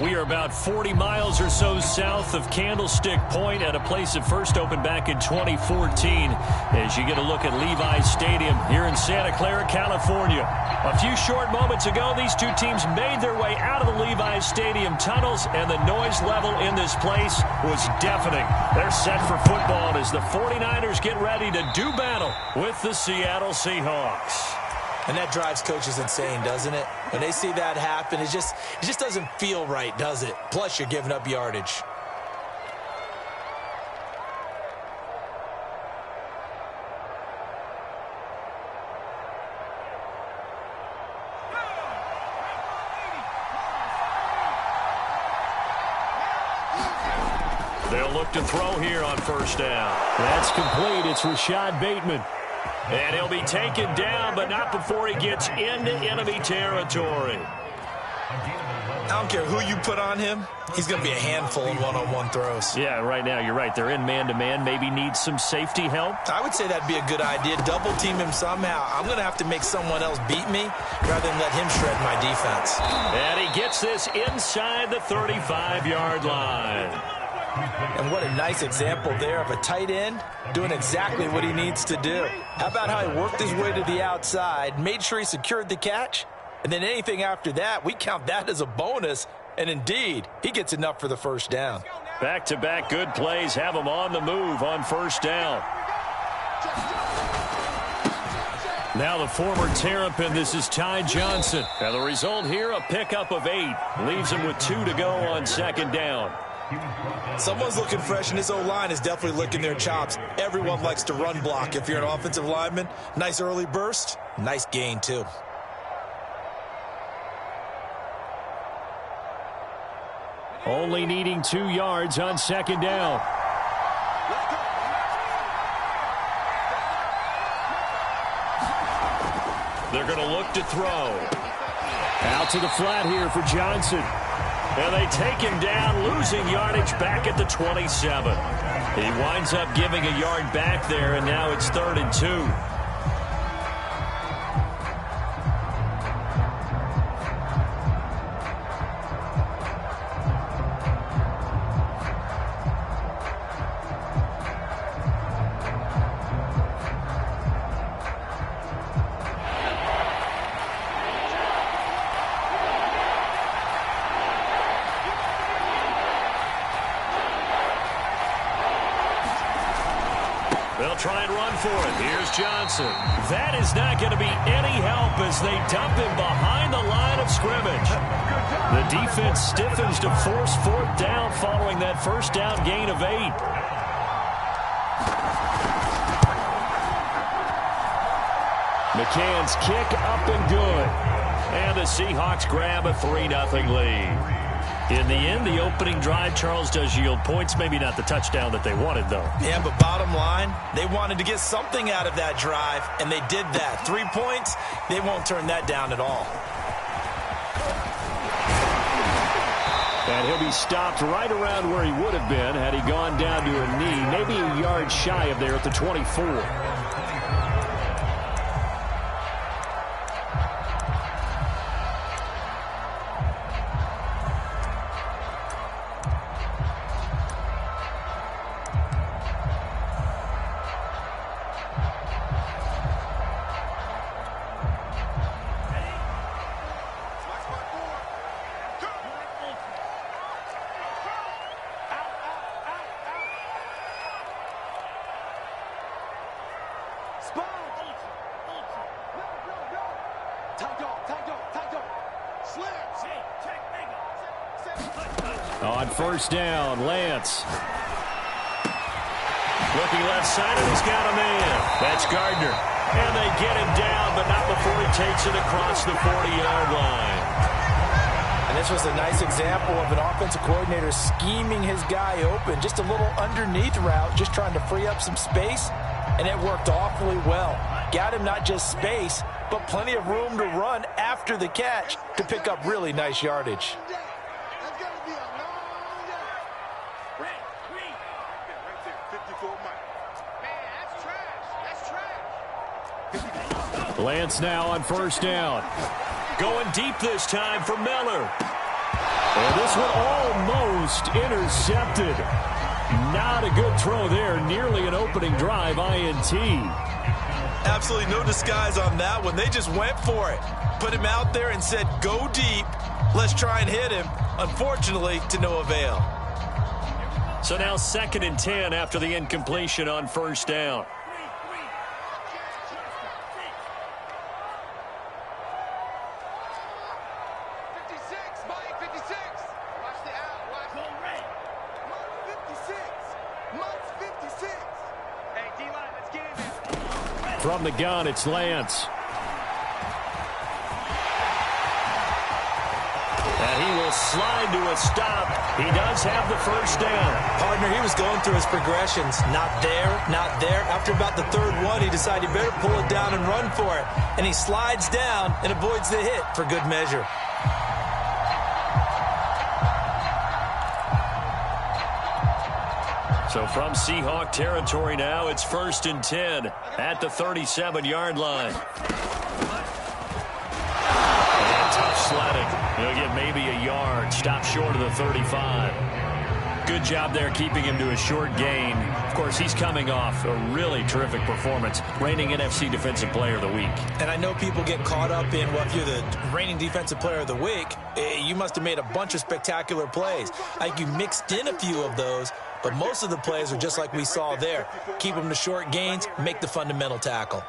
We are about 40 miles or so south of Candlestick Point at a place that first opened back in 2014 as you get a look at Levi's Stadium here in Santa Clara, California. A few short moments ago, these two teams made their way out of the Levi's Stadium tunnels, and the noise level in this place was deafening. They're set for football as the 49ers get ready to do battle with the Seattle Seahawks. And that drives coaches insane, doesn't it? When they see that happen, it just doesn't feel right, does it? Plus, you're giving up yardage. They'll look to throw here on first down. That's complete. It's Rashad Bateman. And he'll be taken down, but not before he gets into enemy territory. I don't care who you put on him. He's going to be a handful in one-on-one throws. Yeah, right now, you're right. They're in man-to-man. Maybe need some safety help. I would say that'd be a good idea. Double-team him somehow. I'm going to have to make someone else beat me rather than let him shred my defense. And he gets this inside the 35-yard line. And what a nice example there of a tight end doing exactly what he needs to do. How about how he worked his way to the outside, made sure he secured the catch, and then anything after that, we count that as a bonus. And indeed, he gets enough for the first down. Back-to-back good plays have him on the move on first down. Now the former Terrapin, this is Ty Johnson. Now the result here, a pickup of 8. Leaves him with 2 to go on second down. Someone's looking fresh, and this O-line is definitely licking their chops. Everyone likes to run block. If you're an offensive lineman, nice early burst, nice gain too. Only needing 2 yards on second down. They're going to look to throw. Out to the flat here for Johnson. And they take him down, losing yardage back at the 27. He winds up giving a yard back there, and now it's 3rd and 2. They'll try and run for it. Here's Johnson. That is not going to be any help as they dump him behind the line of scrimmage. The defense stiffens to force 4th down following that first down gain of 8. McCann's kick up and good. And the Seahawks grab a 3-0 lead. In the end, the opening drive, Charles, does yield points. Maybe not the touchdown that they wanted, though. Yeah, but bottom line, they wanted to get something out of that drive, and they did that. 3 points, they won't turn that down at all. And he'll be stopped right around where he would have been had he gone down to a knee, maybe a yard shy of there at the 24. On first down, Lance. Looking left side, and he's got a man. That's Gardner. And they get him down, but not before he takes it across the 40-yard line. And this was a nice example of an offensive coordinator scheming his guy open. Just a little underneath route, just trying to free up some space, and it worked awfully well. Got him not just space, but plenty of room to run after the catch to pick up really nice yardage. Lance now on first down. Going deep this time for Miller. And this one almost intercepted. Not a good throw there. Nearly an opening drive INT. Absolutely no disguise on that one. They just went for it. Put him out there and said, go deep. Let's try and hit him. Unfortunately, to no avail. So now 2nd and 10 after the incompletion on first down. From the gun, it's Lance. And he will slide to a stop. He does have the first down. Partner, he was going through his progressions. Not there, not there. After about the 3rd one, he decided he better pull it down and run for it. And he slides down and avoids the hit for good measure. So from Seahawk territory now, it's 1st and 10 at the 37-yard line. And tough sledding. He'll get maybe a yard. Stop short of the 35. Good job there keeping him to a short gain. Of course, he's coming off a really terrific performance, reigning NFC Defensive Player of the Week. And I know people get caught up in, well, if you're the reigning Defensive Player of the Week, you must have made a bunch of spectacular plays. Like you mixed in a few of those, but most of the plays are just like we saw there. Keep them to short gains, make the fundamental tackle.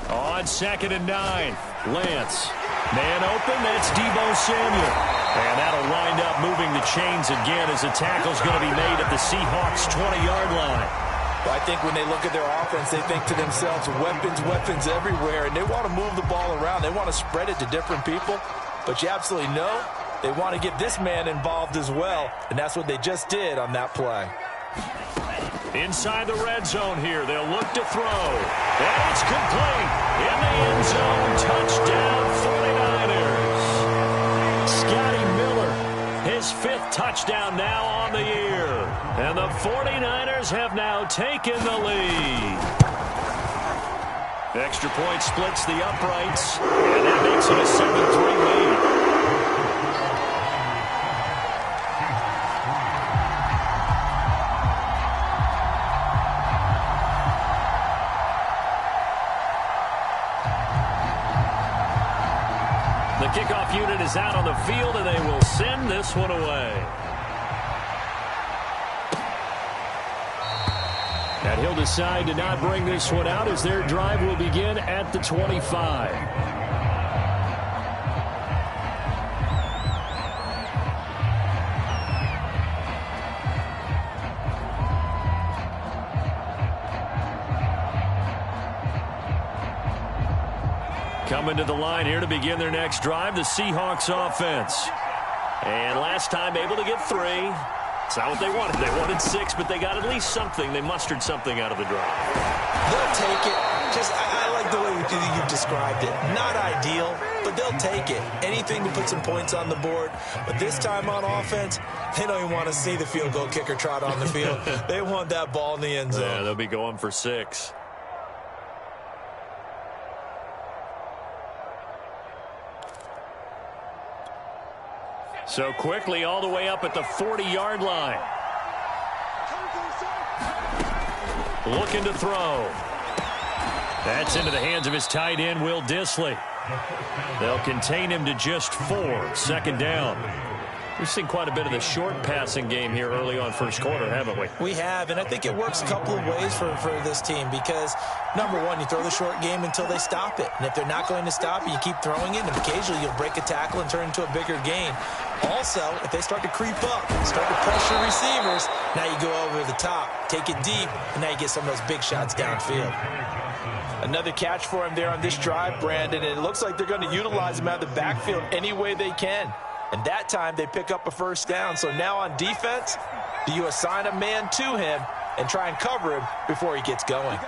On 2nd and 9, Lance. Man open, that's Deebo Samuel. And that'll wind up moving the chains again as the tackle's going to be made at the Seahawks' 20-yard line. Well, I think when they look at their offense, they think to themselves, weapons, weapons everywhere, and they want to move the ball around. They want to spread it to different people, but you absolutely know they want to get this man involved as well, and that's what they just did on that play. Inside the red zone here, they'll look to throw. And it's complete. In the end zone, touchdown 49ers. Scotty Miller, his 5th touchdown now on the year. And the 49ers have now taken the lead. Extra point splits the uprights, and that makes it a 7-3 lead. The kickoff unit is out on the field, and they will send this one away. And he'll decide to not bring this one out as their drive will begin at the 25. Coming to the line here to begin their next drive, the Seahawks offense. And last time able to get 3. It's not what they wanted. They wanted 6, but they got at least something. They mustered something out of the drive. They'll take it. I like the way you've described it. Not ideal, but they'll take it. Anything to put some points on the board. But this time on offense, they don't even want to see the field goal kicker trot on the field. They want that ball in the end zone. Yeah, they'll be going for 6. So quickly all the way up at the 40-yard line. Looking to throw. That's into the hands of his tight end, Will Dissly. They'll contain him to just 4. 2nd down. We've seen quite a bit of the short passing game here early on first quarter, haven't we? We have, and I think it works a couple of ways for this team because, number one, you throw the short game until they stop it. And if they're not going to stop it, you keep throwing it, and occasionally you'll break a tackle and turn into a bigger gain. Also, if they start to creep up, start to pressure receivers, now you go over the top, take it deep, and now you get some of those big shots downfield. Another catch for him there on this drive, Brandon, and it looks like they're going to utilize him out of the backfield any way they can. And that time they pick up a first down. So now on defense, do you assign a man to him and try and cover him before he gets going?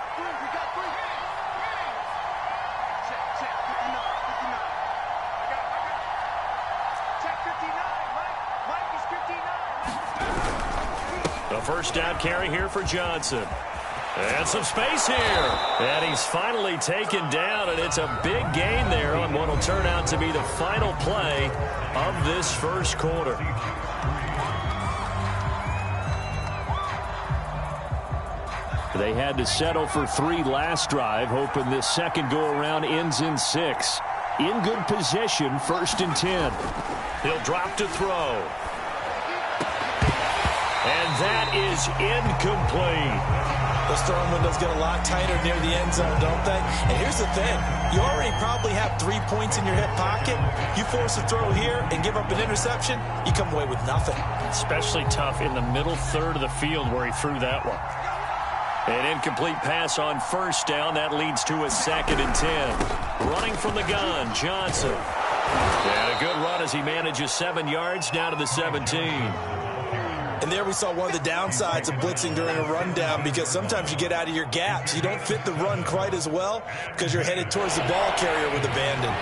A first down carry here for Johnson. And some space here. And he's finally taken down, and it's a big gain there on what will turn out to be the final play of this first quarter. They had to settle for 3 last drive, hoping this second go-around ends in 6. In good position, 1st and 10. He'll drop to throw. And that is incomplete. Those throwing windows get a lot tighter near the end zone, don't they? And here's the thing. You already probably have 3 points in your hip pocket. You force a throw here and give up an interception, you come away with nothing. Especially tough in the middle third of the field where he threw that one. An incomplete pass on first down. That leads to a 2nd and 10. Running from the gun, Johnson. And a good run as he manages 7 yards down to the 17. And there we saw one of the downsides of blitzing during a rundown, because sometimes you get out of your gaps. You don't fit the run quite as well because you're headed towards the ball carrier with abandon.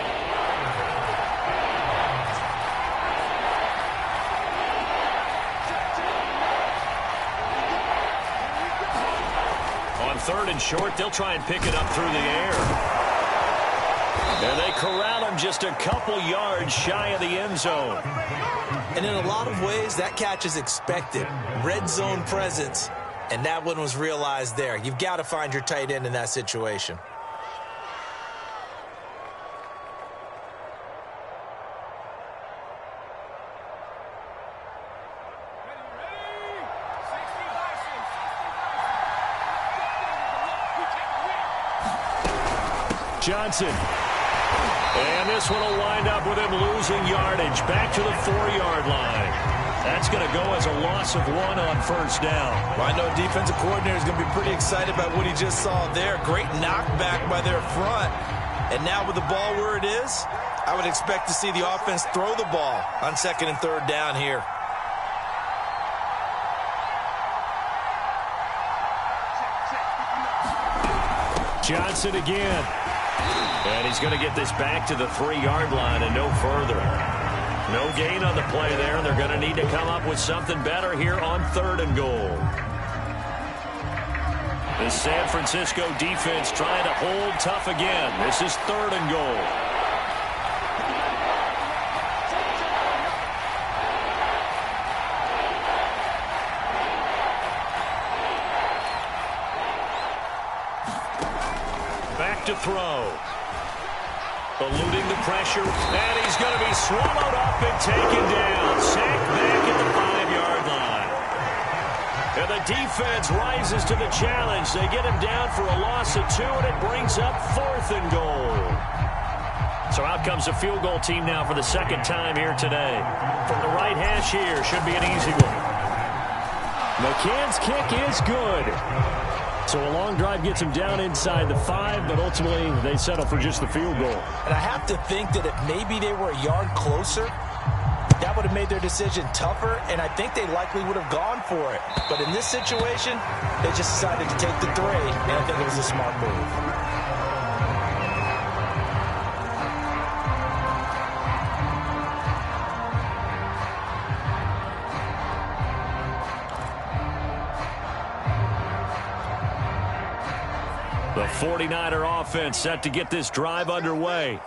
On 3rd and short, they'll try and pick it up through the air. And they corral him just a couple yards shy of the end zone. And in a lot of ways, that catch is expected. Red zone presence, and that one was realized there. You've got to find your tight end in that situation. Johnson. And this one will wind up with him losing yardage back to the 4-yard line. That's going to go as a loss of 1 on first down. Well, I know a defensive coordinator is going to be pretty excited about what he just saw there. Great knockback by their front. And now with the ball where it is, I would expect to see the offense throw the ball on 2nd and 3rd down here. Johnson again. And he's going to get this back to the 3-yard line and no further. No gain on the play there, and they're going to need to come up with something better here on 3rd and goal. The San Francisco defense trying to hold tough again. This is 3rd and goal. Back to throw. Eluding the pressure, and he's going to be swallowed up and taken down. Sacked back at the 5-yard line. And the defense rises to the challenge. They get him down for a loss of 2, and it brings up 4th and goal. So out comes the field goal team now for the 2nd time here today. From the right hash here, should be an easy one. McCann's kick is good. So a long drive gets him down inside the 5, but ultimately they settle for just the field goal. And I have to think that if maybe they were a yard closer, that would have made their decision tougher, and I think they likely would have gone for it. But in this situation, they just decided to take the 3, and I think it was a smart move. The 49er offense set to get this drive underway.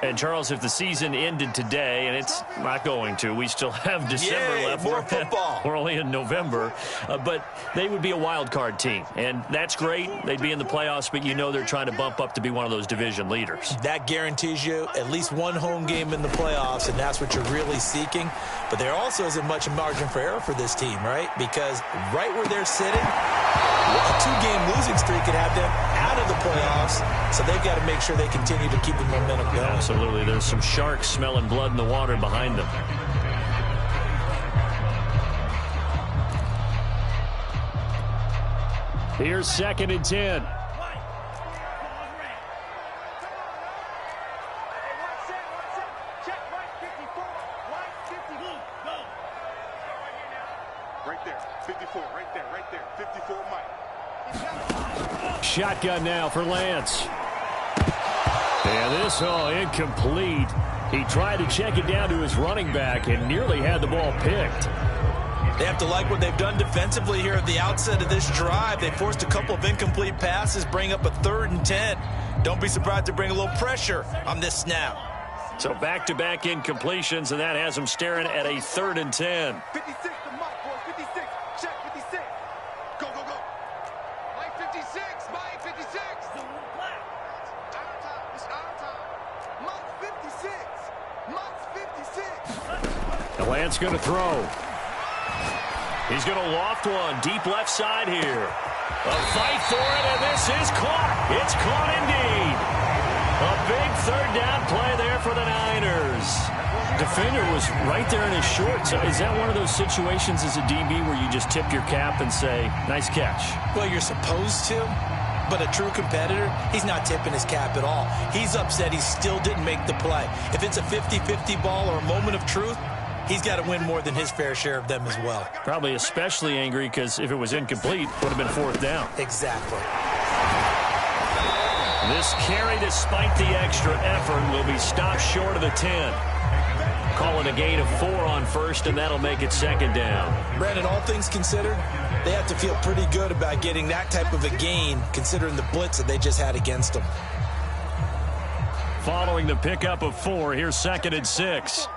And, Charles, if the season ended today, and it's not going to, we still have December left. More football. We're only in November. But they would be a wild card team. And that's great. They'd be in the playoffs, but you know they're trying to bump up to be one of those division leaders. That guarantees you at least one home game in the playoffs, and that's what you're really seeking. But there also isn't much margin for error for this team, right? Because right where they're sitting, a 2-game losing streak could have them out of the playoffs, so they've got to make sure they continue to keep the momentum going. Absolutely. There's some sharks smelling blood in the water behind them. Here's 2nd and 10. Right there, 54, right there, 54, Mike. Shotgun now for Lance. And this incomplete. He tried to check it down to his running back and nearly had the ball picked. They have to like what they've done defensively here at the outset of this drive. They forced a couple of incomplete passes, bring up a 3rd and 10. Don't be surprised to bring a little pressure on this snap. So back-to-back incompletions, and that has them staring at a 3rd and 10. 56 to Mike, boys. 56. Check 56. Go, go, go. Mike 56. Mike 56. Out of time. It's out of time. Mike 56. Mike 56. The Lance going to throw. He's going to loft one deep left side here. A fight for it, and this is caught. It's caught indeed. A big 3rd down play there for the Niners. Defender was right there in his shorts. So is that one of those situations as a DB where you just tip your cap and say, nice catch? Well, you're supposed to, but a true competitor, he's not tipping his cap at all. He's upset he still didn't make the play. If it's a 50-50 ball or a moment of truth, he's got to win more than his fair share of them as well. Probably especially angry because if it was incomplete, it would have been 4th down. Exactly. This carry, despite the extra effort, will be stopped short of the 10. Call it a gain of 4 on 1st, and that'll make it 2nd down. Brandon, all things considered, they have to feel pretty good about getting that type of a gain, considering the blitz that they just had against them. Following the pickup of 4, here's 2nd and 6.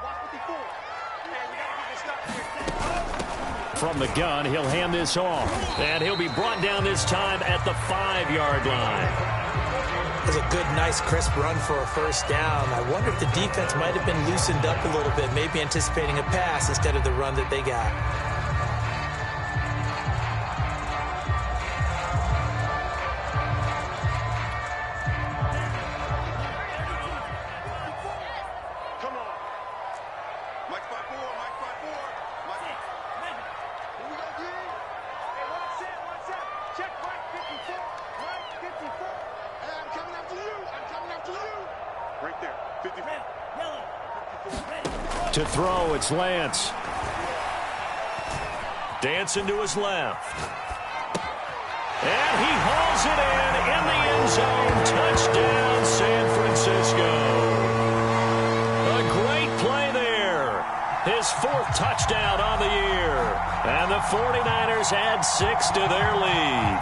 From the gun, he'll hand this off, and he'll be brought down this time at the 5-yard line. That's a good, nice, crisp run for a 1st down. I wonder if the defense might have been loosened up a little bit, maybe anticipating a pass instead of the run that they got. Come on. Mike 5-4. Mike 5-4. Mike. Here we go, D. Hey, one set. Check Mike 54. Mike 54. Hey, I'm coming after you. I'm coming after you. Right there. 54. To throw, it's Lance. Dancing to his left. And he hauls it in the end zone. Touchdown, San Francisco. A great play there. His 4th touchdown on the year. And the 49ers add 6 to their lead.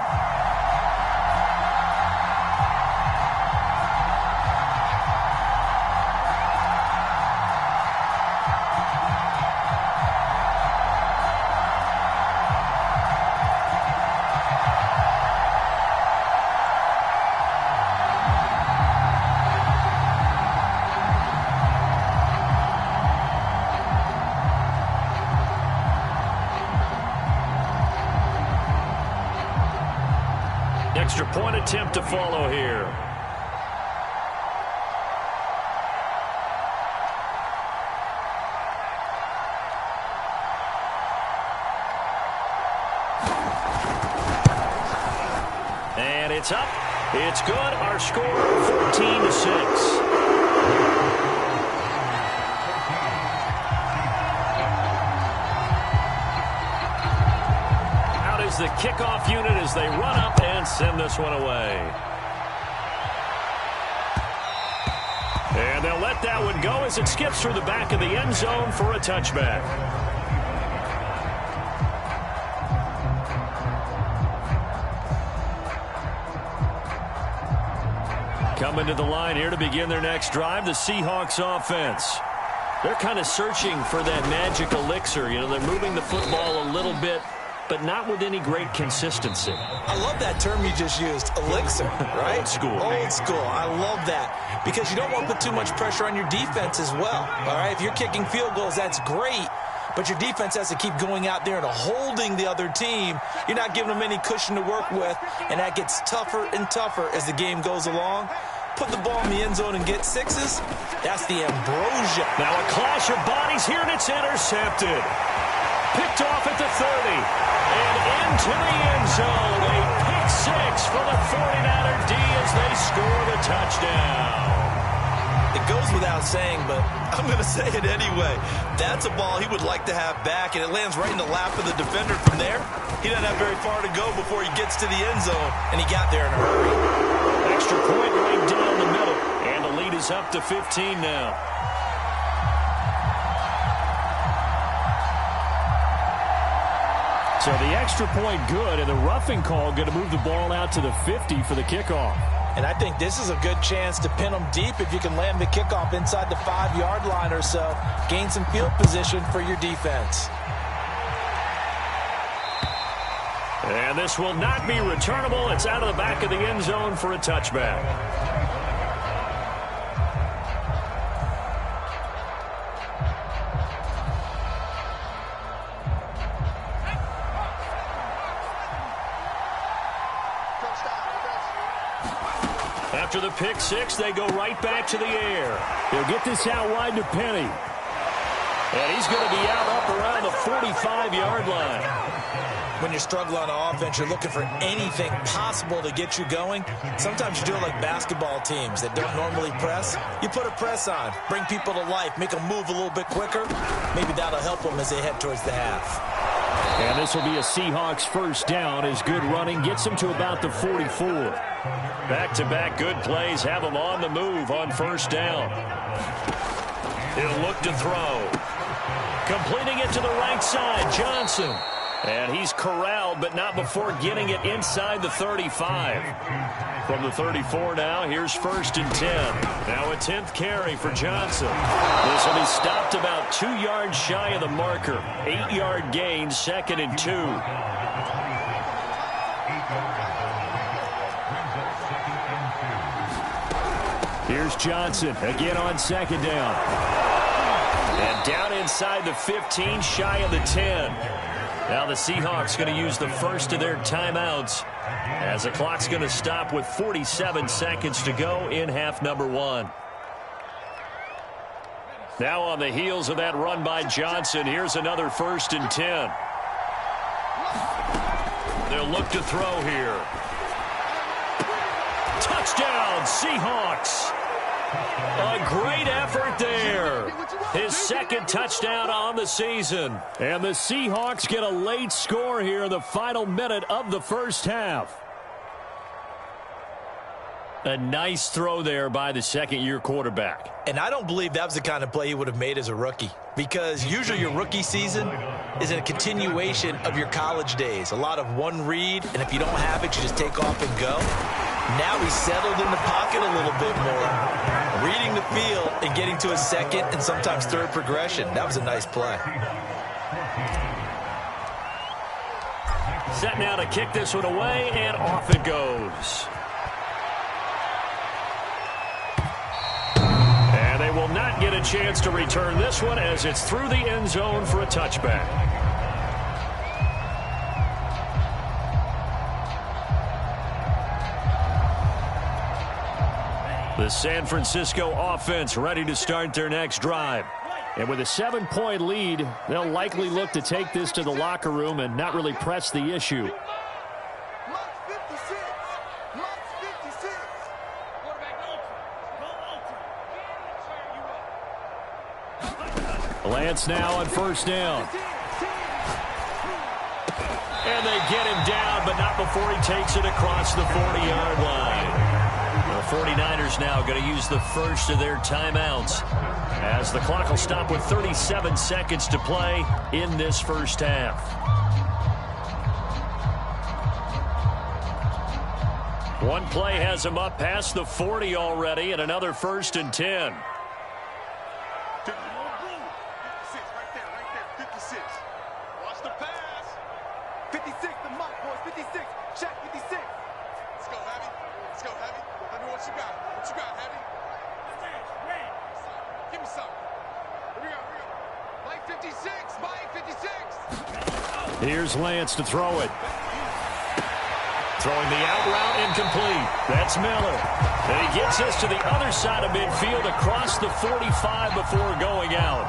Extra point attempt to follow here. And it's up. It's good. Our score 14-6. The kickoff unit as they run up and send this one away. And they'll let that one go as it skips through the back of the end zone for a touchback. Coming to the line here to begin their next drive, the Seahawks offense. They're kind of searching for that magic elixir. You know, they're moving the football a little bit, but not with any great consistency. I love that term you just used, elixir, right? Old school. Old school. I love that because you don't want to put too much pressure on your defense as well, all right? If you're kicking field goals, that's great, but your defense has to keep going out there and holding the other team. You're not giving them any cushion to work with, and that gets tougher and tougher as the game goes along. Put the ball in the end zone and get 6s. That's the ambrosia. Now a clash of bodies here, and it's intercepted. Picked off at the 30. And into the end zone. A pick 6 for the 49er D as they score the touchdown. It goes without saying, but I'm going to say it anyway. That's a ball he would like to have back, and it lands right in the lap of the defender from there. He doesn't have very far to go before he gets to the end zone, and he got there in a hurry. Extra point right down the middle, and the lead is up to 15 now. So the extra point good, and the roughing call going to move the ball out to the 50 for the kickoff. And I think this is a good chance to pin them deep if you can land the kickoff inside the 5-yard line or so. Gain some field position for your defense. And this will not be returnable. It's out of the back of the end zone for a touchback. After the pick six, they go right back to the air. They'll get this out wide to Penny. And he's going to be out up around the 45-yard line. When you're struggling on offense, you're looking for anything possible to get you going. Sometimes you do it like basketball teams that don't normally press. You put a press on, bring people to life, make them move a little bit quicker. Maybe that'll help them as they head towards the half. And this will be a Seahawks first down as good running gets them to about the 44. Back-to-back good plays have them on the move on first down. He'll look to throw. Completing it to the right side, Johnson. And he's corralled, but not before getting it inside the 35. From the 34 now, here's 1st and 10. Now a 10th carry for Johnson. This will be stopped about 2 yards shy of the marker. 8-yard gain, 2nd and 2. Here's Johnson again on 2nd down. And down inside the 15, shy of the 10. Now the Seahawks going to use the first of their timeouts as the clock's going to stop with 47 seconds to go in half number 1. Now on the heels of that run by Johnson, here's another 1st and 10. They'll look to throw here. Touchdown, Seahawks. A great effort there. His 2nd touchdown on the season. And the Seahawks get a late score here in the final minute of the first half. A nice throw there by the 2nd-year quarterback. And I don't believe that was the kind of play he would have made as a rookie, because usually your rookie season is a continuation of your college days. A lot of one read, and if you don't have it, you just take off and go. Now he's settled in the pocket a little bit more, reading the field and getting to his 2nd and sometimes 3rd progression. That was a nice play. Set now to kick this one away, and off it goes. And they will not get a chance to return this one as it's through the end zone for a touchback. The San Francisco offense ready to start their next drive. And with a 7-point lead, they'll likely look to take this to the locker room and not really press the issue. Lance now on 1st down. And they get him down, but not before he takes it across the 40-yard line. The 49ers now going to use the first of their timeouts as the clock will stop with 37 seconds to play in this first half. One play has him up past the 40 already, and another 1st and 10. 56, right there, 56. Watch the pass. 56, the mark, boys, 56. Check, 56. Let's go, Heavy. Let's go, Heavy. Let me know what you got. What you got, Heavy? Give me some. Here we go, here we go. Mike 56, Mike 56. Here's Lance to throw it. Throwing the out route incomplete. That's Miller. And he gets us to the other side of midfield across the 45 before going out.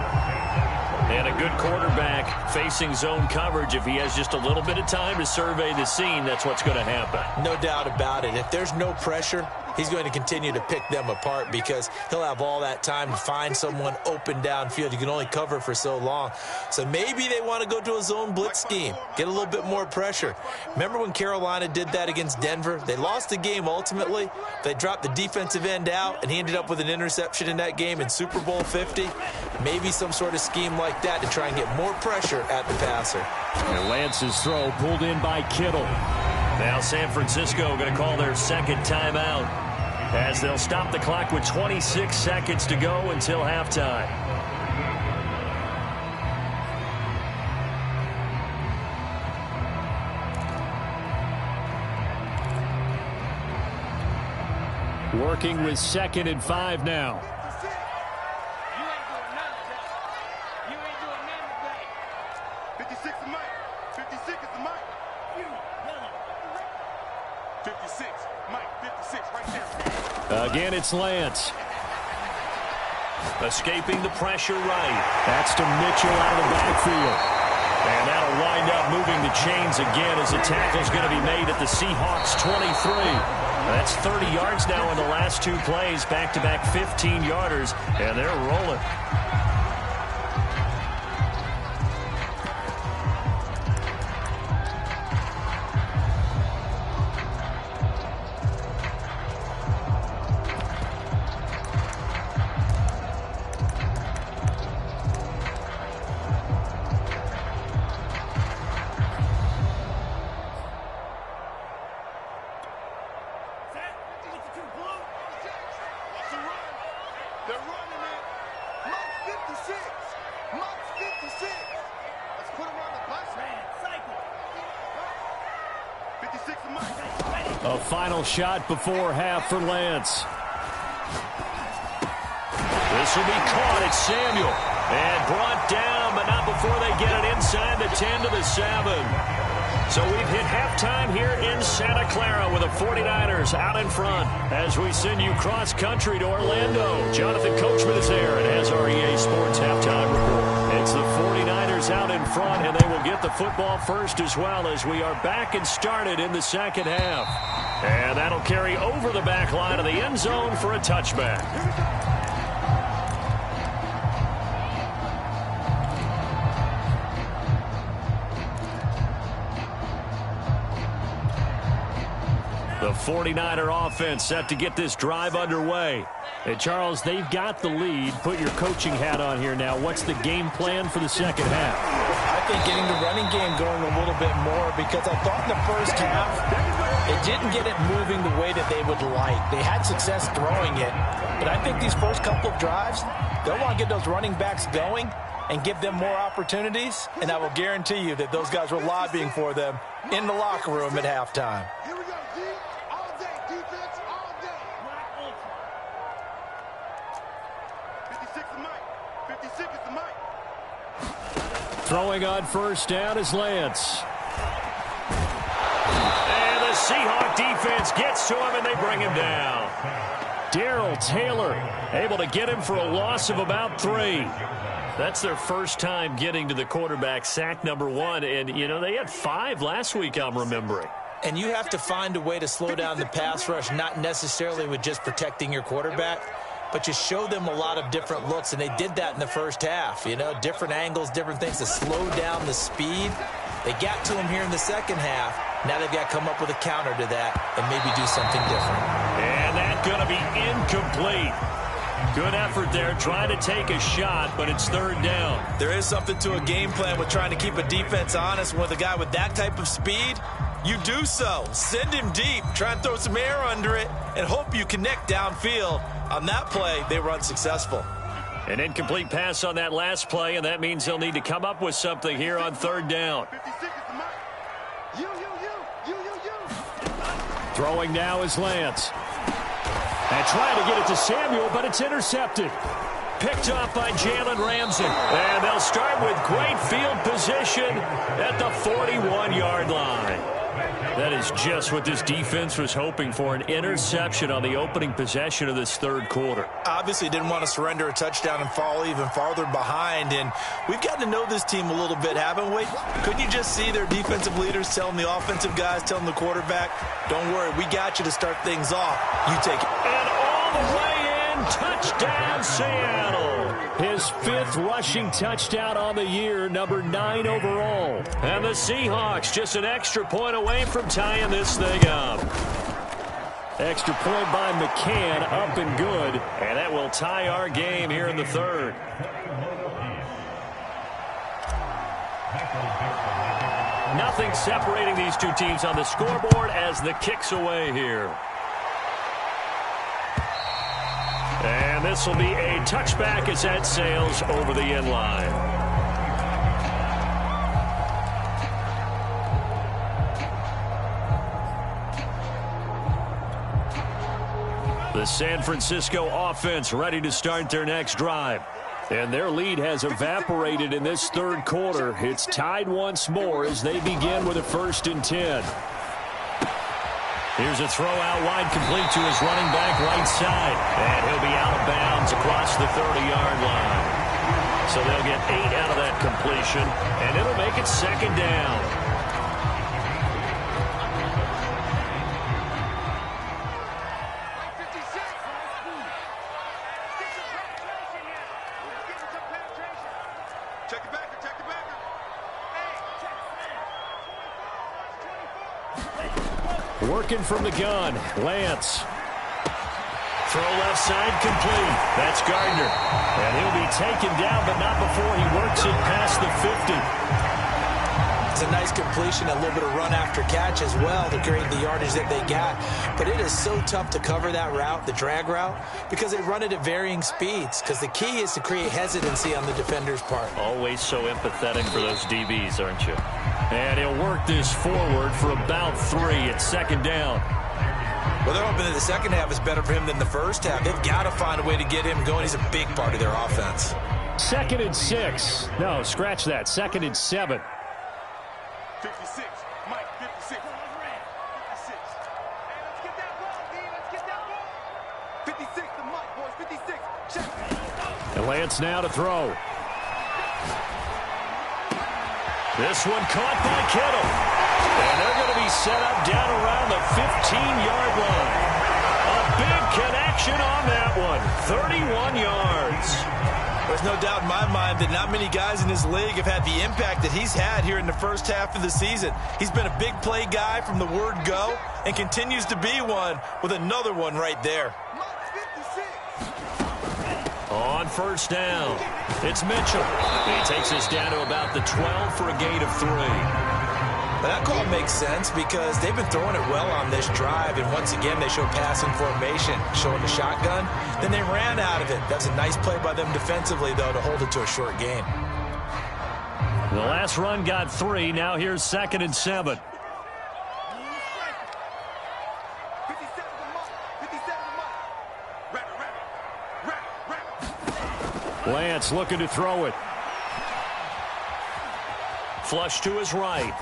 And a good quarterback facing zone coverage. If he has just a little bit of time to survey the scene, that's what's going to happen. No doubt about it. If there's no pressure, he's going to continue to pick them apart because he'll have all that time to find someone open downfield. You can only cover for so long. So maybe they want to go to a zone blitz scheme, get a little bit more pressure. Remember when Carolina did that against Denver? They lost the game ultimately. They dropped the defensive end out, and he ended up with an interception in that game in Super Bowl 50. Maybe some sort of scheme like that to try and get more pressure at the passer. And Lance's throw pulled in by Kittle. Now San Francisco going to call their second timeout as they'll stop the clock with 26 seconds to go until halftime. Working with 2nd and 5 now. You ain't doing nothing today. You ain't doing nothing today. 56 is Mike. 56 is the Mike. 56, Mike, 56, right there. Again, it's Lance. Escaping the pressure right. That's to Mitchell out of the backfield. And that'll wind up moving the chains again as the tackle's going to be made at the Seahawks 23. That's 30 yards now in the last 2 plays, back-to-back 15-yarders, and they're rolling. They're running it. Mike 56. Mike 56. Let's put him on the bus. 56 is Mike. A final shot before half for Lance. This will be caught. It's Samuel. And brought down, but not before they get it inside the 10 to the 7. So we've hit halftime here in Santa Clara with the 49ers out in front as we send you cross-country to Orlando. Jonathan Coachman is there and has our EA Sports halftime report. It's the 49ers out in front, and they will get the football first as well as we are back and started in the second half. And that'll carry over the back line of the end zone for a touchback. The 49er offense set to get this drive underway. And Charles, they've got the lead. Put your coaching hat on here now. What's the game plan for the second half? I think getting the running game going a little bit more because I thought in the first half it didn't get it moving the way that they would like. They had success throwing it, but I think these first couple of drives, they'll want to get those running backs going and give them more opportunities, and I will guarantee you that those guys were lobbying for them in the locker room at halftime. Here we go, D. All day. Defense all day. 56 is Mike. 56 is the Mike. Throwing on first down is Lance. And the Seahawk defense gets to him, and they bring him down. Darrell Taylor able to get him for a loss of about 3. That's their first time getting to the quarterback, sack number 1. And, you know, they had 5 last week, I'm remembering. And you have to find a way to slow down the pass rush, not necessarily with just protecting your quarterback, but you show them a lot of different looks, and they did that in the first half. You know, different angles, different things to slow down the speed. They got to him here in the second half. Now they've got to come up with a counter to that and maybe do something different. And that's going to be incomplete. Good effort there, trying to take a shot, but it's third down. There is something to a game plan with trying to keep a defense honest. With a guy with that type of speed, you do so. Send him deep, try and throw some air under it, and hope you connect downfield. On that play, they were unsuccessful. An incomplete pass on that last play, and that means they'll need to come up with something here on third down. 56 is the Mike. You. Throwing now is Lance. And trying to get it to Samuel, but it's intercepted. picked off by Jalen Ramsey. And they'll start with great field position at the 41-yard line. That is just what this defense was hoping for, an interception on the opening possession of this third quarter. Obviously didn't want to surrender a touchdown and fall even farther behind, and we've gotten to know this team a little bit, haven't we? Couldn't you just see their defensive leaders telling the offensive guys, telling the quarterback, don't worry, we got you to start things off. You take it. And all the way in, touchdown Seattle. His 5th rushing touchdown on the year, number 9 overall. And the Seahawks just an extra point away from tying this thing up. Extra point by McCann, up and good. And that will tie our game here in the third. Nothing separating these two teams on the scoreboard as the kick's away here. And this will be a touchback as that sails over the end line. The San Francisco offense ready to start their next drive. And their lead has evaporated in this third quarter. It's tied once more as they begin with a 1st and 10. Here's a throw out wide, complete to his running back right side. And he'll be out of bounds across the 30-yard line. So they'll get 8 out of that completion, and it'll make it 2nd down. Working from the gun, Lance. Throw left side, complete. That's Gardner. And he'll be taken down, but not before he works it past the 50. It's a nice completion, a little bit of run after catch as well to create the yardage that they got. But it is so tough to cover that route, the drag route, because they run it at varying speeds. Because the key is to create hesitancy on the defender's part. Always so empathetic for those DBs, aren't you? And he'll work this forward for about 3 at 2nd down. Well, they're hoping that the second half is better for him than the first half. They've got to find a way to get him going. He's a big part of their offense. 2nd and 6. No, scratch that. 2nd and 7. 56. Mike, 56. 56. Hey, let's get that ball, D. Let's get that ball. 56 to Mike, boys. 56. Check. And Lance now to throw. This one caught by Kittle. And they're going to be set up down around the 15-yard line. A big connection on that one. 31 yards. There's no doubt in my mind that not many guys in this league have had the impact that he's had here in the first half of the season. He's been a big play guy from the word go and continues to be one with another one right there. On 1st down, it's Mitchell. He takes us down to about the 12 for a gain of 3. But that call makes sense because they've been throwing it well on this drive, and once again they show passing formation, showing the shotgun. Then they ran out of it. That's a nice play by them defensively, though, to hold it to a short gain. The last run got 3. Now here's 2nd and 7. Lance looking to throw it. Flush to his right.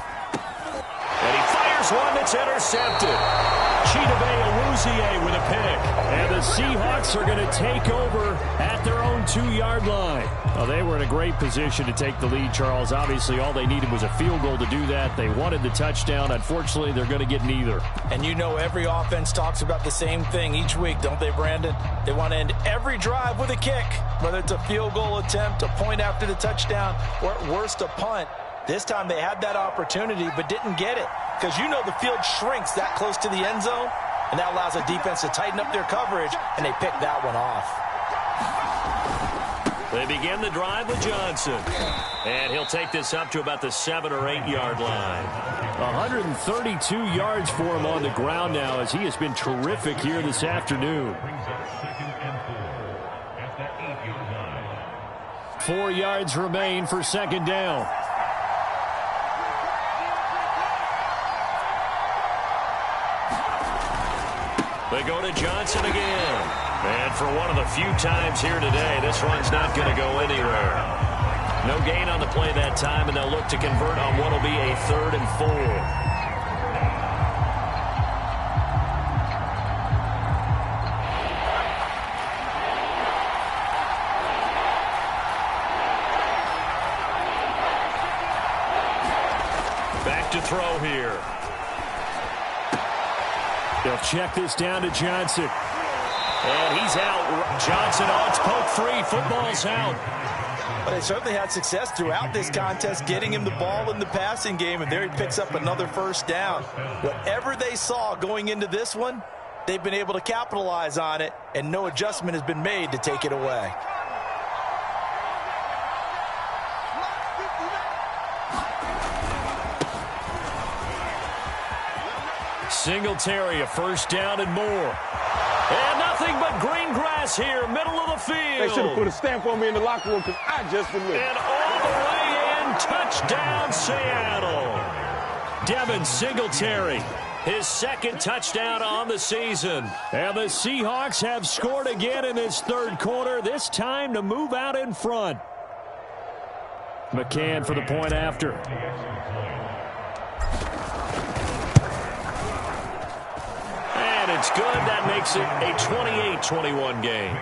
And he fires one that's intercepted. Chidobe Awuzie with a pick. And the Seahawks are going to take over at their own 2-yard line. Well, they were in a great position to take the lead, Charles. Obviously, all they needed was a field goal to do that. They wanted the touchdown. Unfortunately, they're going to get neither. And you know every offense talks about the same thing each week, don't they, Brandon? They want to end every drive with a kick, whether it's a field goal attempt, a point after the touchdown, or at worst, a punt. This time they had that opportunity but didn't get it because you know the field shrinks that close to the end zone, and that allows the defense to tighten up their coverage, and they picked that one off. They begin the drive with Johnson, and he'll take this up to about the 7 or 8 yard line. 132 yards for him on the ground now as he has been terrific here this afternoon. 4 yards remain for 2nd down. They go to Johnson again. And for one of the few times here today, this run's not going to go anywhere. No gain on the play that time, and they'll look to convert on what will be a 3rd and 4. Back to throw here. They'll check this down to Johnson. And he's out. Johnson on its poke free. Football's out. But they certainly had success throughout this contest getting him the ball in the passing game, and there he picks up another first down. Whatever they saw going into this one, they've been able to capitalize on it, and no adjustment has been made to take it away. Singletary, a first down and more. And nothing but green grass here, middle of the field. They should have put a stamp on me in the locker room because I just delivered. And all the way in, touchdown Seattle. Devin Singletary, his 2nd touchdown on the season. And the Seahawks have scored again in this 3rd quarter, this time to move out in front. McCann for the point after. And it's good. That makes it a 28-21 game.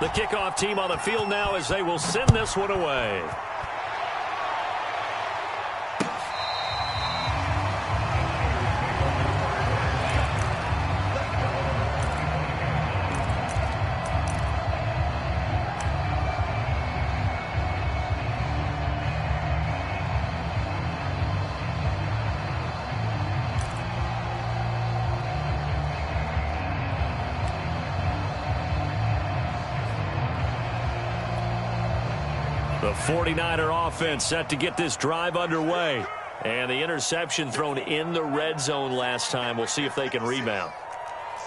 The kickoff team on the field now as they will send this one away. The 49er offense set to get this drive underway. And the interception thrown in the red zone last time. We'll see if they can rebound.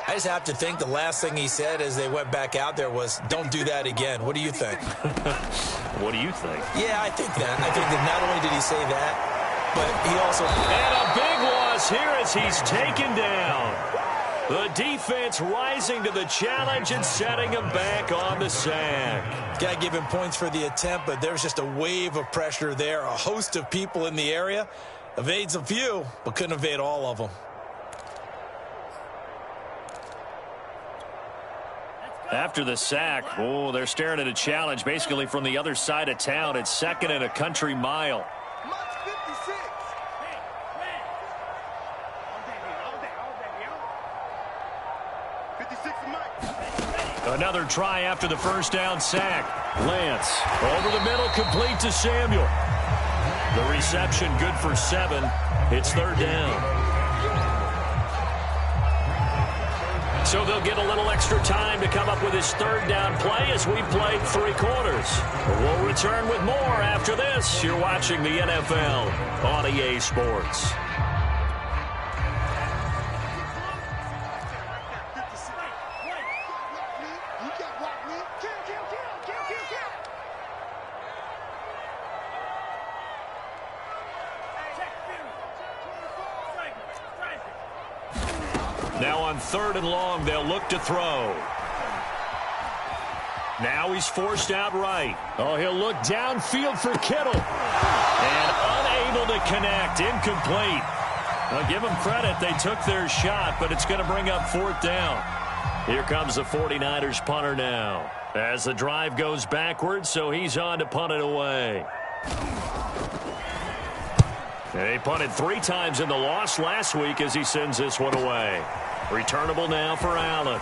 I just have to think the last thing he said as they went back out there was, don't do that again. What do you think? What do you think? Yeah, I think that. I think that not only did he say that, but he also... And a big loss here as he's taken down. The defense rising to the challenge and setting him back on the sack. Got to give him points for the attempt, but there's just a wave of pressure there. A host of people in the area. Evades a few, but couldn't evade all of them. After the sack, oh, they're staring at a challenge basically from the other side of town. It's 2nd and a country mile. Another try after the first down sack. Lance over the middle, complete to Samuel. The reception good for 7. It's 3rd down. So they'll get a little extra time to come up with his 3rd down play as we played 3 quarters. We'll return with more after this. You're watching the NFL on EA Sports. Now on 3rd and long, they'll look to throw. Now he's forced out right. Oh, he'll look downfield for Kittle. And unable to connect. Incomplete. I'll give them credit. They took their shot, but it's going to bring up 4th down. Here comes the 49ers punter now. As the drive goes backwards, so he's on to punt it away. They punted 3 times in the loss last week as he sends this one away. Returnable now for Allen.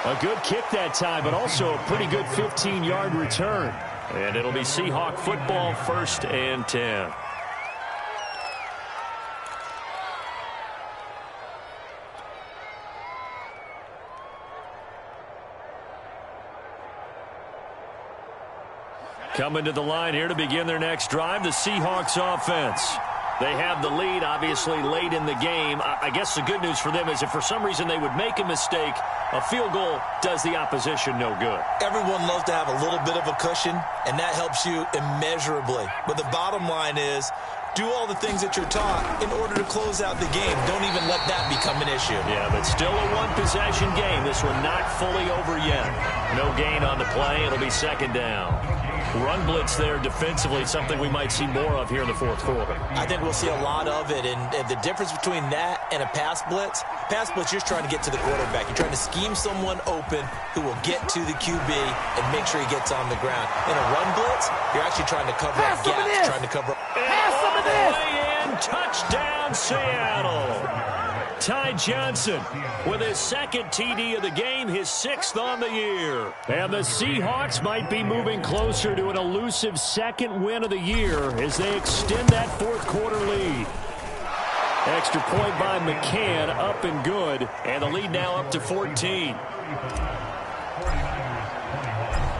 A good kick that time, but also a pretty good 15-yard return. And it'll be Seahawk football, 1st and 10. Coming to the line here to begin their next drive, the Seahawks offense. They have the lead, obviously, late in the game. I guess the good news for them is if for some reason they would make a mistake, a field goal does the opposition no good. Everyone loves to have a little bit of a cushion, and that helps you immeasurably. But the bottom line is, do all the things that you're taught in order to close out the game. Don't even let that become an issue. Yeah, but still a one-possession game. This one not fully over yet. No gain on the play. It'll be second down. Run blitz there defensively, something we might see more of here in the fourth quarter. I think we'll see a lot of it, and the difference between that and a pass blitz, you're just trying to get to the quarterback. You're trying to scheme someone open who will get to the QB and make sure he gets on the ground. In a run blitz, you're actually trying to cover up gaps, trying to cover up. All the way in, touchdown Seattle. Ty Johnson with his second TD of the game, his 6th on the year. And the Seahawks might be moving closer to an elusive second win of the year as they extend that fourth quarter lead. Extra point by McCann, up and good, and the lead now up to 14.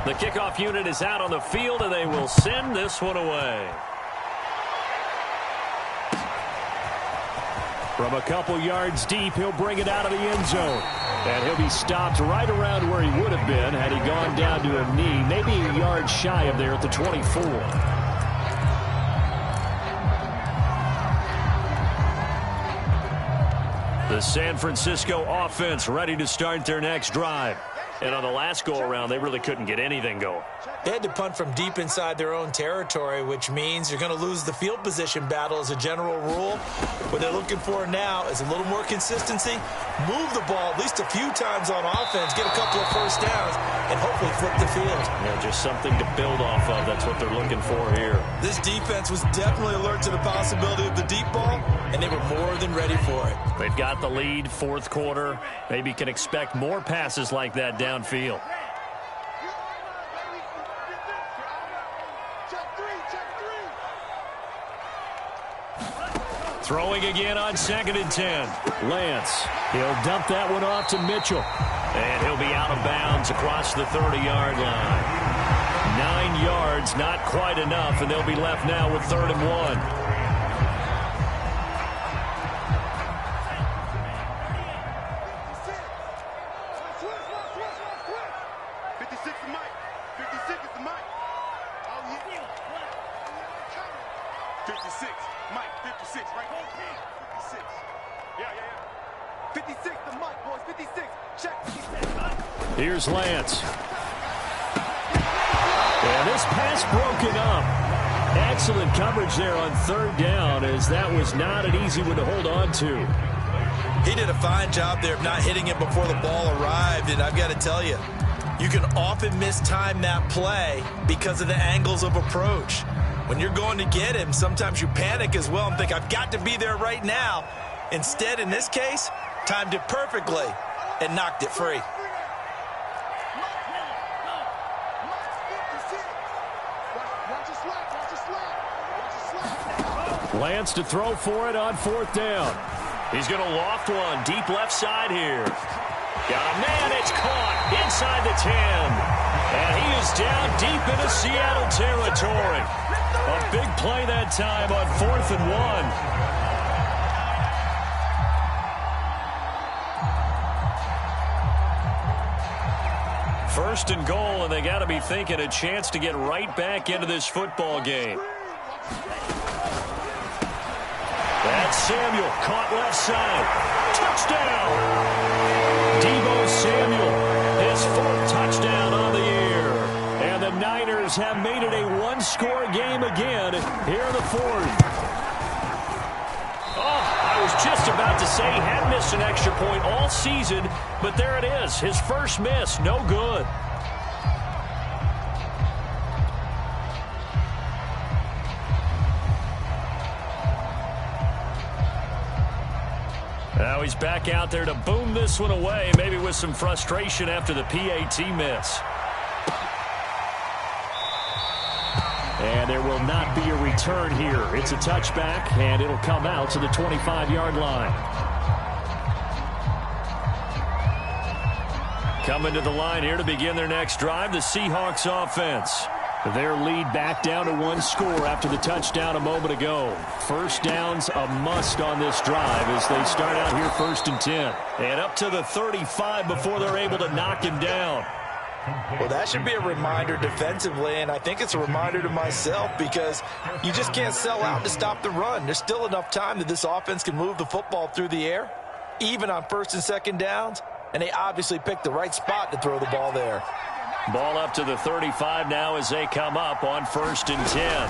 The kickoff unit is out on the field, and they will send this one away. From a couple yards deep, he'll bring it out of the end zone. And he'll be stopped right around where he would have been had he gone down to a knee, maybe a yard shy of there at the 24. The San Francisco offense ready to start their next drive. And on the last go-around, they really couldn't get anything going. They had to punt from deep inside their own territory, which means you're going to lose the field position battle as a general rule. What they're looking for now is a little more consistency, move the ball at least a few times on offense, get a couple of first downs, and hopefully flip the field. Yeah, just something to build off of. That's what they're looking for here. This defense was definitely alert to the possibility of the deep ball, and they were more than ready for it. They've got the lead, fourth quarter. Maybe can expect more passes like that downfield. Throwing again on 2nd and 10. Lance, he'll dump that one off to Mitchell. And he'll be out of bounds across the 30-yard line. 9 yards, not quite enough, and they'll be left now with 3rd and 1. Here's Lance. And this pass broken up. Excellent coverage there on 3rd down, as that was not an easy one to hold on to. He did a fine job there of not hitting it before the ball arrived, and I've got to tell you, you can often mistime that play because of the angles of approach. When you're going to get him, sometimes you panic as well and think, I've got to be there right now. Instead, in this case, timed it perfectly and knocked it free. Lance to throw for it on 4th down. He's going to loft one deep left side here. Got a man, it's caught inside the 10. And he is down deep into Seattle territory. A big play that time on 4th and 1. First and goal, and they got to be thinking a chance to get right back into this football game. That's Samuel, caught left side. Touchdown! Deebo Samuel, his 4th touchdown on the year. And the Niners have made it a one-score game again here in the 4th. Oh, I was just about to say he hadn't missed an extra point all season, but there it is, his first miss, no good. Now he's back out there to boom this one away, maybe with some frustration after the PAT miss. And there will not be a return here. It's a touchback, and it'll come out to the 25-yard line. Coming to the line here to begin their next drive, the Seahawks offense. Their lead back down to one score after the touchdown a moment ago. First down's a must on this drive as they start out here 1st and 10. And up to the 35 before they're able to knock him down. Well, that should be a reminder defensively, and I think it's a reminder to myself because you just can't sell out to stop the run. There's still enough time that this offense can move the football through the air, even on 1st and 2nd downs, and they obviously picked the right spot to throw the ball there. Ball up to the 35 now as they come up on 1st and 10.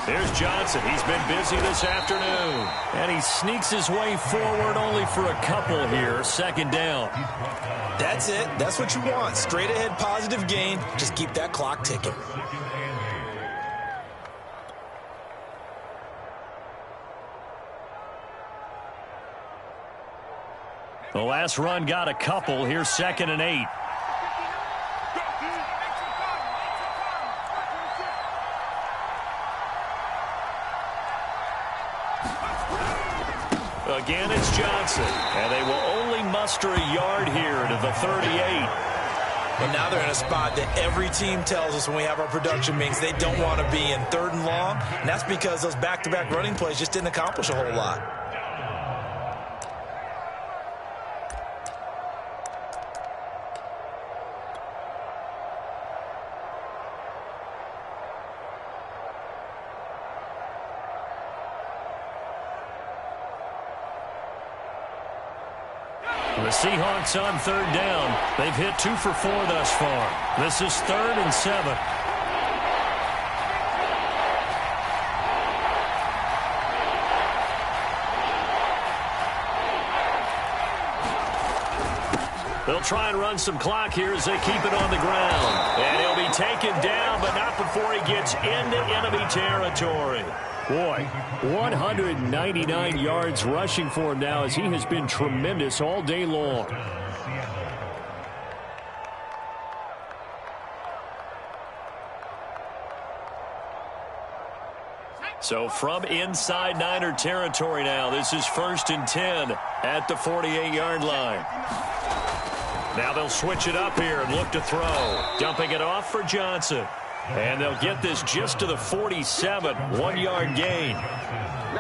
There's Johnson. He's been busy this afternoon. And he sneaks his way forward only for a couple here. 2nd down. That's it. That's what you want. Straight ahead positive gain. Just keep that clock ticking. The last run got a couple. Here's 2nd and 8. Again, it's Johnson, and they will only muster a yard here to the 38. Well, now they're in a spot that every team tells us when we have our production meetings they don't want to be in, 3rd and long, and that's because those back-to-back running plays just didn't accomplish a whole lot. The Seahawks on 3rd down. They've hit 2 for 4 thus far. This is 3rd and 7. They'll try and run some clock here as they keep it on the ground. And he'll be taken down, but not before he gets into enemy territory. Boy, 199 yards rushing for him now as he has been tremendous all day long. So from inside Niner territory now, this is 1st and 10 at the 48-yard line. Now they'll switch it up here and look to throw. Dumping it off for Johnson. And they'll get this just to the 47, 1-yard gain.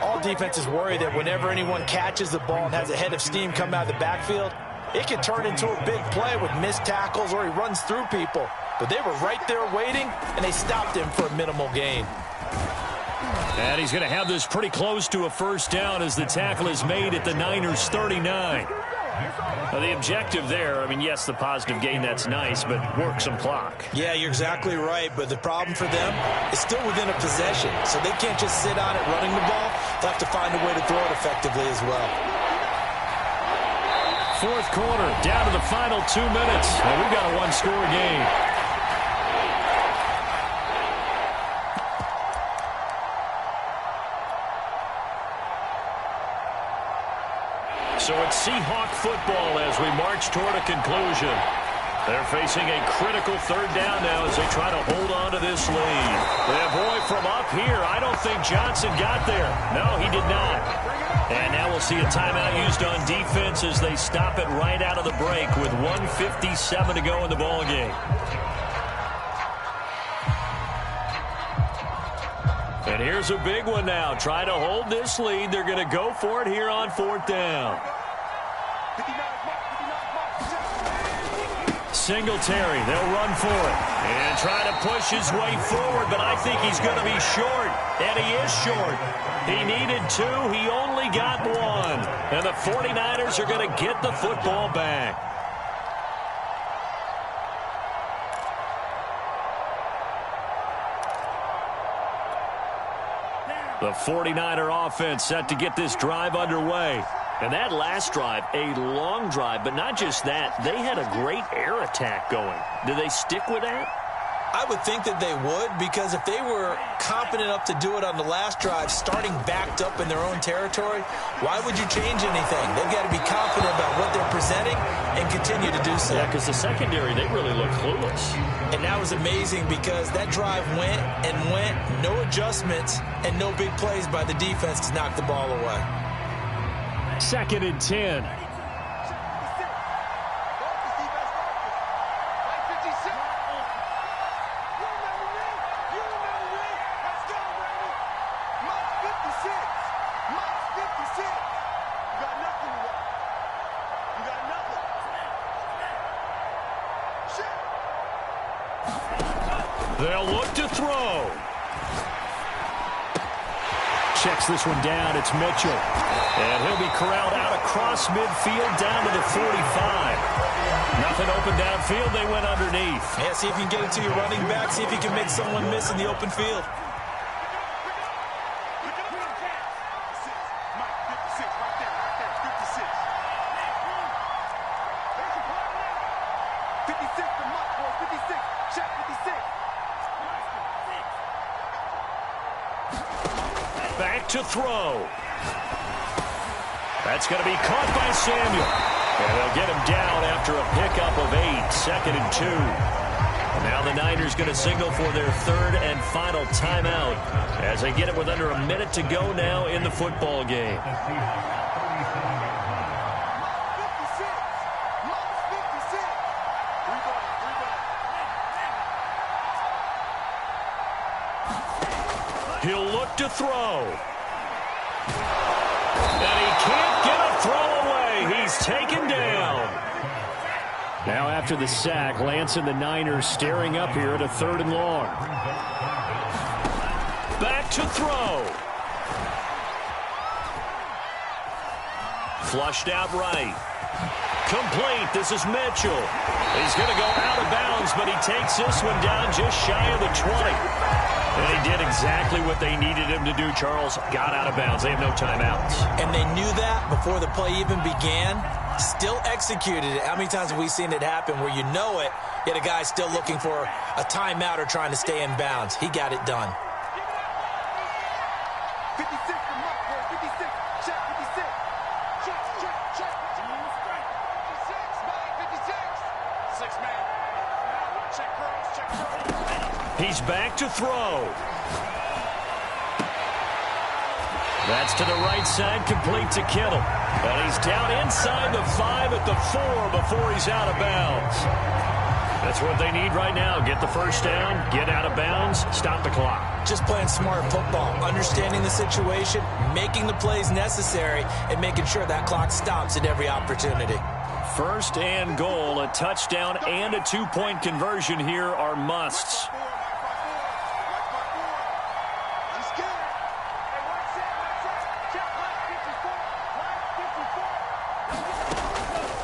All defenses worry that whenever anyone catches the ball and has a head of steam come out of the backfield, it can turn into a big play with missed tackles or he runs through people. But they were right there waiting, and they stopped him for a minimal gain. And he's going to have this pretty close to a 1st down as the tackle is made at the Niners' 39. The objective there, I mean, yes, the positive gain, that's nice, but work some clock. Yeah, you're exactly right, but the problem for them is still within a possession, so they can't just sit on it running the ball. They'll have to find a way to throw it effectively as well. 4th quarter, down to the final 2 minutes, and we've got a 1-score game. So it's Seahawk football as we march toward a conclusion. They're facing a critical 3rd down now as they try to hold on to this lead. And boy, from up here, I don't think Johnson got there. No, he did not. And now we'll see a timeout used on defense as they stop it right out of the break with 1:57 to go in the ballgame. And here's a big one now. Trying to hold this lead. They're going to go for it here on 4th down. Singletary, they'll run for it. And try to push his way forward, but I think he's going to be short. And he is short. He needed 2. He only got 1. And the 49ers are going to get the football back. The 49er offense set to get this drive underway. And that last drive, a long drive, but not just that. They had a great air attack going. Do they stick with that? I would think that they would, because if they were confident enough to do it on the last drive, starting backed up in their own territory, why would you change anything? They've got to be confident about what they're presenting and continue to do so. Yeah, because the secondary, they really look clueless. And that was amazing because that drive went and went, no adjustments, and no big plays by the defense to knock the ball away. 2nd and 10. They'll look to throw. Checks this one down. It's Mitchell. And he'll be corralled out across midfield down to the 45. Nothing open downfield. They went underneath. Yeah, see if you can get it to your running back. See if you can make someone miss in the open field. Back to throw. That's going to be caught by Samuel. And they'll get him down after a pickup of 8, 2nd and 2. And now the Niners going to signal for their 3rd and final timeout as they get it with under a minute to go now in the football game. He'll look to throw. And he can't get a throw away. He's taken down. Now after the sack, Lance and the Niners staring up here at a 3rd and long. Back to throw. Flushed out right. Complete. This is Mitchell. He's going to go out of bounds, but he takes this one down just shy of the 20. And he did exactly what they needed him to do, Charles. Got out of bounds. They have no timeouts. And they knew that before the play even began. Still executed it. How many times have we seen it happen where you know it, yet a guy's still looking for a timeout or trying to stay in bounds? He got it done. 56, the mark, boy. 56. Check 56. Check. 56, man. 56. 6, man. Check curls. He's back to throw. That's to the right side, complete to Kittle. And he's down inside the 5 at the 4 before he's out of bounds. That's what they need right now. Get the first down, get out of bounds, stop the clock. Just playing smart football, understanding the situation, making the plays necessary, and making sure that clock stops at every opportunity. 1st and goal, a touchdown and a 2-point conversion here are musts.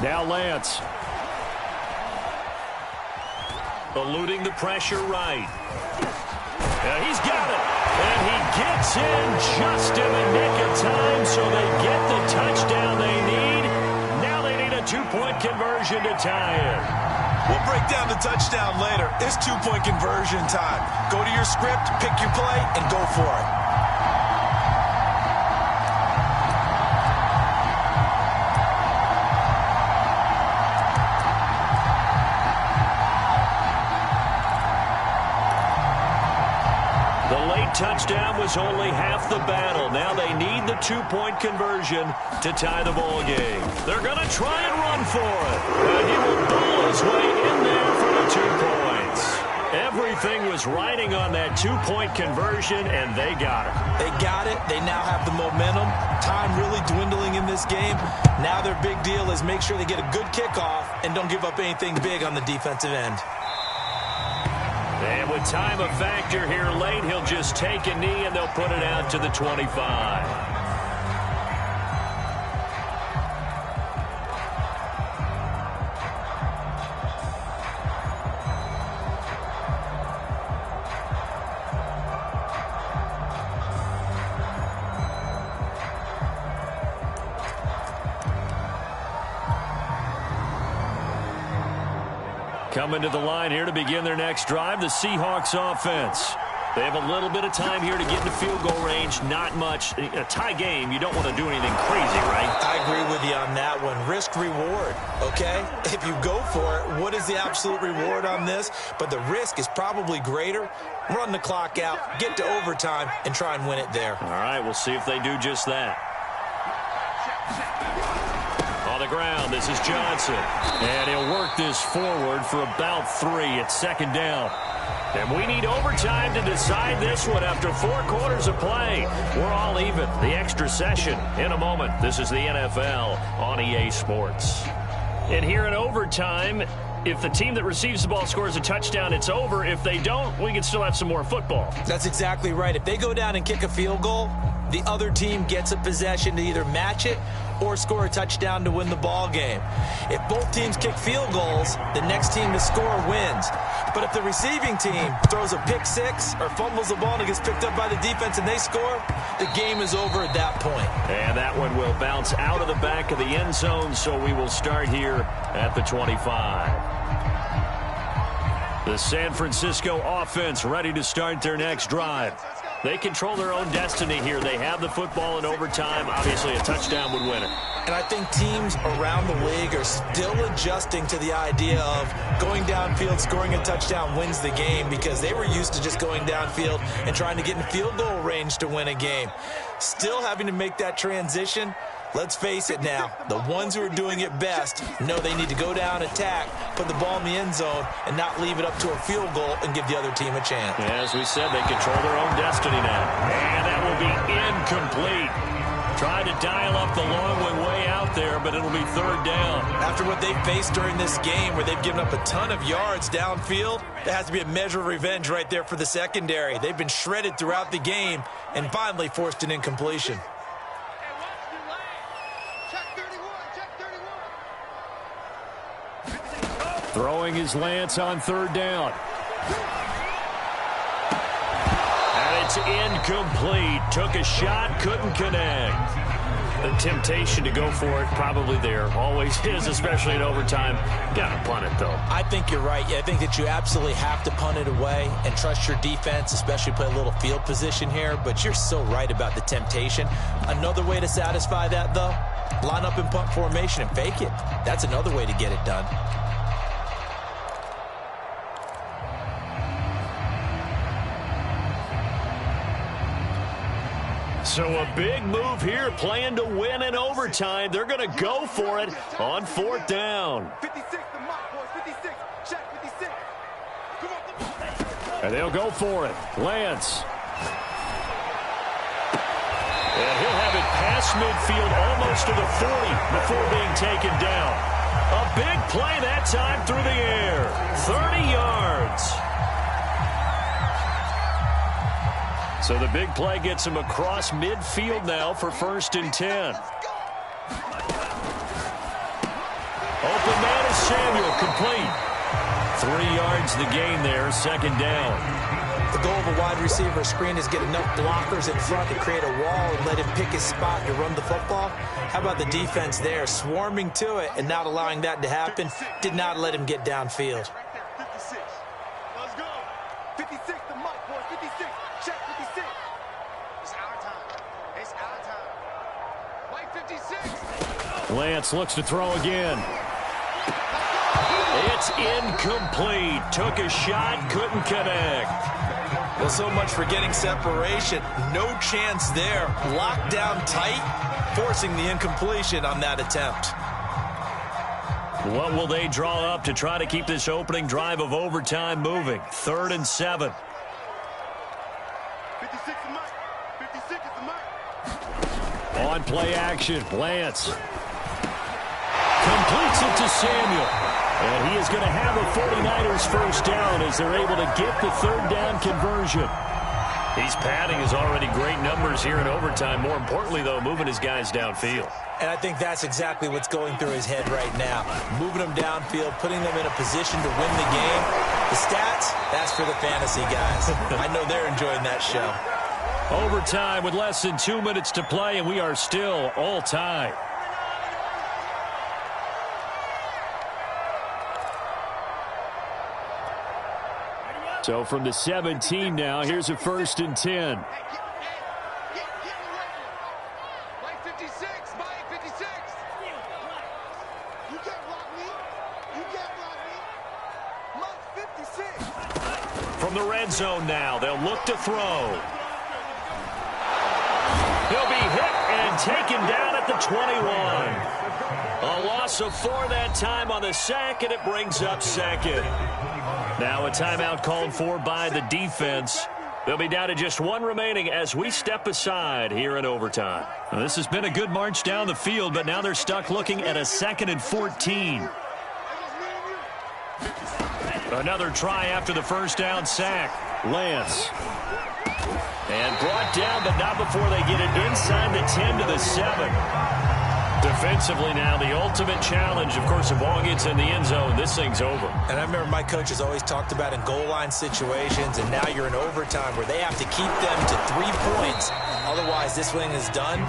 Now Lance. Eluding the pressure right. He's got it. And he gets in just in the nick of time, so they get the touchdown they need. Now they need a 2-point conversion to tie it. We'll break down the touchdown later. It's 2-point conversion time. Go to your script, pick your play, and go for it. Touchdown was only half the battle. Now they need the 2-point conversion to tie the ball game. They're going to try and run for it. But he will bull his way in there for the 2 points. Everything was riding on that 2-point conversion, and they got it. They got it. They now have the momentum. Time really dwindling in this game. Now their big deal is make sure they get a good kickoff and don't give up anything big on the defensive end. And with time a factor here late, he'll just take a knee and they'll put it out to the 25. Coming to the line here to begin their next drive, the Seahawks offense. They have a little bit of time here to get into field goal range. Not much. A tie game, you don't want to do anything crazy, right? I agree with you on that one. Risk reward, okay? If you go for it, what is the absolute reward on this? But the risk is probably greater. Run the clock out, get to overtime, and try and win it there. All right, we'll see if they do just that. On the ground, this is Johnson. And he'll work this forward for about 3 at 2nd down. And we need overtime to decide this one after 4 quarters of play. We're all even. The extra session in a moment. This is the NFL on EA Sports. And here in overtime, If the team that receives the ball scores a touchdown, it's over. If they don't, we can still have some more football. That's exactly right. If they go down and kick a field goal, the other team gets a possession to either match it or score a touchdown to win the ball game. If both teams kick field goals, the next team to score wins. But if the receiving team throws a pick six or fumbles the ball and it gets picked up by the defense and they score, the game is over at that point. And that one will bounce out of the back of the end zone, so we will start here at the 25. The San Francisco offense ready to start their next drive. They control their own destiny here. They have the football in overtime. Obviously, a touchdown would win it. And I think teams around the league are still adjusting to the idea of going downfield, scoring a touchdown wins the game, because they were used to just going downfield and trying to get in field goal range to win a game. Still having to make that transition. Let's face it now, the ones who are doing it best know they need to go down, attack, put the ball in the end zone, and not leave it up to a field goal and give the other team a chance. As we said, they control their own destiny now. And that will be incomplete. Tried to dial up the long one way out there, but it'll be third down. After what they faced during this game, where they've given up a ton of yards downfield, there has to be a measure of revenge right there for the secondary. They've been shredded throughout the game and finally forced an incompletion. Throwing is Lance on third down. And it's incomplete. Took a shot, couldn't connect. The temptation to go for it probably there. Always is, especially in overtime. Got to punt it, though. I think you're right. I think that you absolutely have to punt it away and trust your defense, especially play a little field position here. But you're so right about the temptation. Another way to satisfy that, though, line up in punt formation and fake it. That's another way to get it done. So a big move here, playing to win in overtime. They're going to go for it on fourth down. 56, the mark, boys. 56. Check 56. Come on. And they'll go for it. Lance. And he'll have it past midfield, almost to the 40 before being taken down. A big play that time through the air. 30 yards. So the big play gets him across midfield now for 1st and 10. Open man is Samuel, complete. 3 yards the gain there, 2nd down. The goal of a wide receiver screen is get enough blockers in front to create a wall and let him pick his spot to run the football. How about the defense there, swarming to it and not allowing that to happen? Did not let him get downfield. 56. Let's go. 56, the mark, boys. 56. Check 56. It's our time. It's our time. White 56. Lance looks to throw again. It's incomplete. Took a shot, couldn't connect. Well, so much for getting separation. No chance there. Locked down tight, forcing the incompletion on that attempt. What will they draw up to try to keep this opening drive of overtime moving? 3rd and 7. 56 is the mark. 56 is the mark. On play action, Lance completes it to Samuel. And he is going to have a 49ers first down as they're able to get the 3rd down conversion. He's padding his already great numbers here in overtime. More importantly, though, moving his guys downfield. And I think that's exactly what's going through his head right now. Moving them downfield, putting them in a position to win the game. The stats, that's for the fantasy guys. I know they're enjoying that show. Overtime with less than 2 minutes to play, and we are still all tied. So from the 17 now, here's a 1st and 10. White 56. White 56. You can't block me. You can't block me. Mike 56. From the red zone now, they'll look to throw. He'll be hit and taken down at the 21. A loss of 4 that time on the sack, and it brings up 2nd. Now a timeout called for by the defense. They'll be down to just 1 remaining as we step aside here in overtime. Now, this has been a good march down the field, but now they're stuck looking at a 2nd and 14. Another try after the first down sack. Lance. And brought down, but not before they get it inside the 10 to the 7. Defensively now, the ultimate challenge. Of course, the ball gets in the end zone. This thing's over. And I remember my coaches always talked about in goal line situations, and now you're in overtime where they have to keep them to 3 points. Otherwise, this thing is done.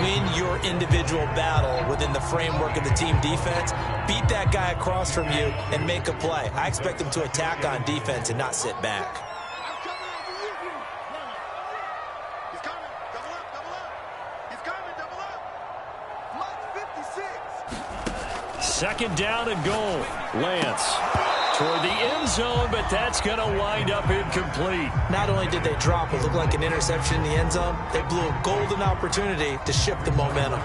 Win your individual battle within the framework of the team defense. Beat that guy across from you and make a play. I expect them to attack on defense and not sit back. Second down and goal. Lance toward the end zone, but that's going to wind up incomplete. Not only did they drop what looked like an interception in the end zone, they blew a golden opportunity to shift the momentum.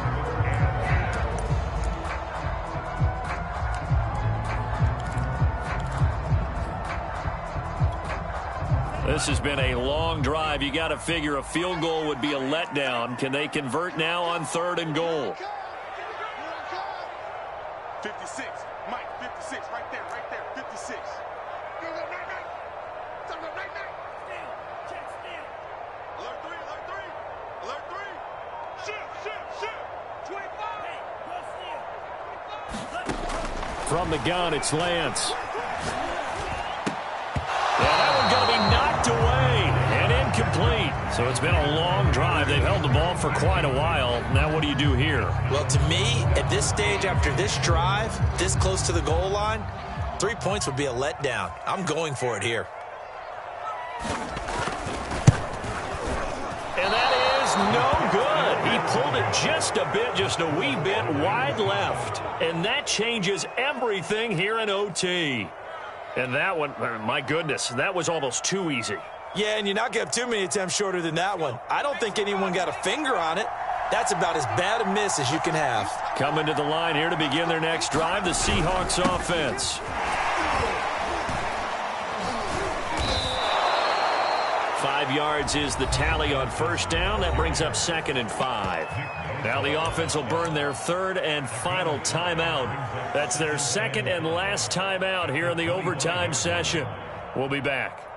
This has been a long drive. You got to figure a field goal would be a letdown. Can they convert now on 3rd and goal? 56. Mike, 56. Right there, 56. Alert 3, alert 3. Alert 3. Shoot. 25. From the gun, it's Lance. And that one's going to be knocked away and incomplete. So it's been a long drive. They've held the ball for quite a while. Now what do you do here? Well, to me, at this stage, after this drive, this close to the goal line, 3 points would be a letdown. I'm going for it here. And that is no good. He pulled it just a wee bit wide left. And that changes everything here in OT. And that one, my goodness, that was almost too easy. Yeah, and you're not going to have too many attempts shorter than that one. I don't think anyone got a finger on it. That's about as bad a miss as you can have. Coming to the line here to begin their next drive, the Seahawks offense. 5 yards is the tally on first down. That brings up 2nd and 5. Now the offense will burn their 3rd and final timeout. That's their 2nd and last timeout here in the overtime session. We'll be back.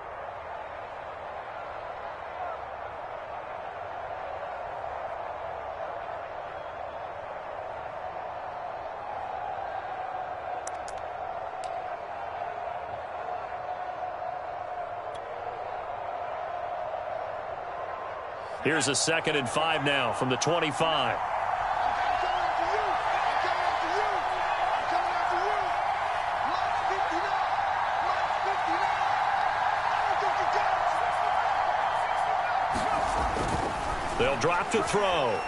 Here's a 2nd and 5 now from the 25. They'll drop to throw.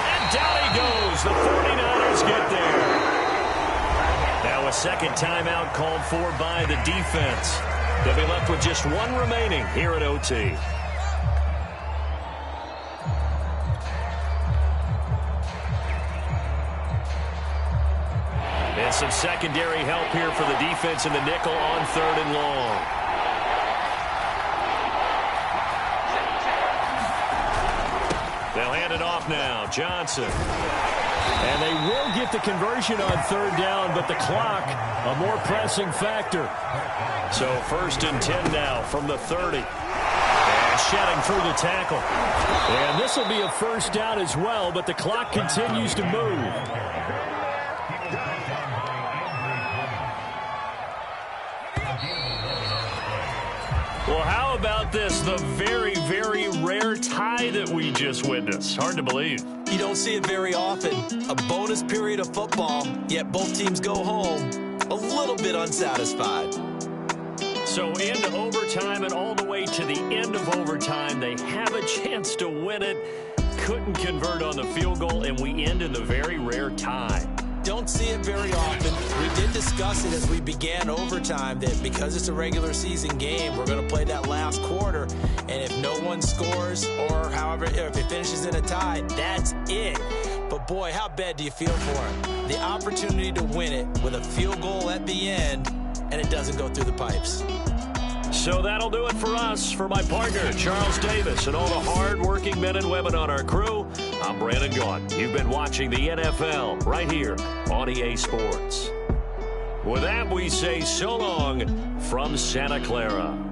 And down he goes. The 49ers get there. Now a second timeout called for by the defense. They'll be left with just one remaining here at OT. And some secondary help here for the defense in the nickel on 3rd and long. They'll hand it off now. Johnson. And they will get the conversion on 3rd down, but the clock, a more pressing factor. So 1st and 10 now from the 30. And shedding through the tackle. And this will be a 1st down as well, but the clock continues to move. Well, how about this? The very, very rare tie that we just witnessed. Hard to believe. You don't see it very often. A bonus period of football, yet both teams go home a little bit unsatisfied. So into overtime and all the way to the end of overtime, they have a chance to win it. Couldn't convert on the field goal, and we end in the very rare tie. Don't see it very often. We did discuss it as we began overtime that because it's a regular season game, we're going to play that last quarter. And if no one scores or however, if it finishes in a tie, that's it. But boy, how bad do you feel for it? The opportunity to win it with a field goal at the end, and it doesn't go through the pipes. So that'll do it for us. For my partner, Charles Davis, and all the hard-working men and women on our crew, I'm Brandon Gaudin. You've been watching the NFL right here on EA Sports. With that, we say so long from Santa Clara.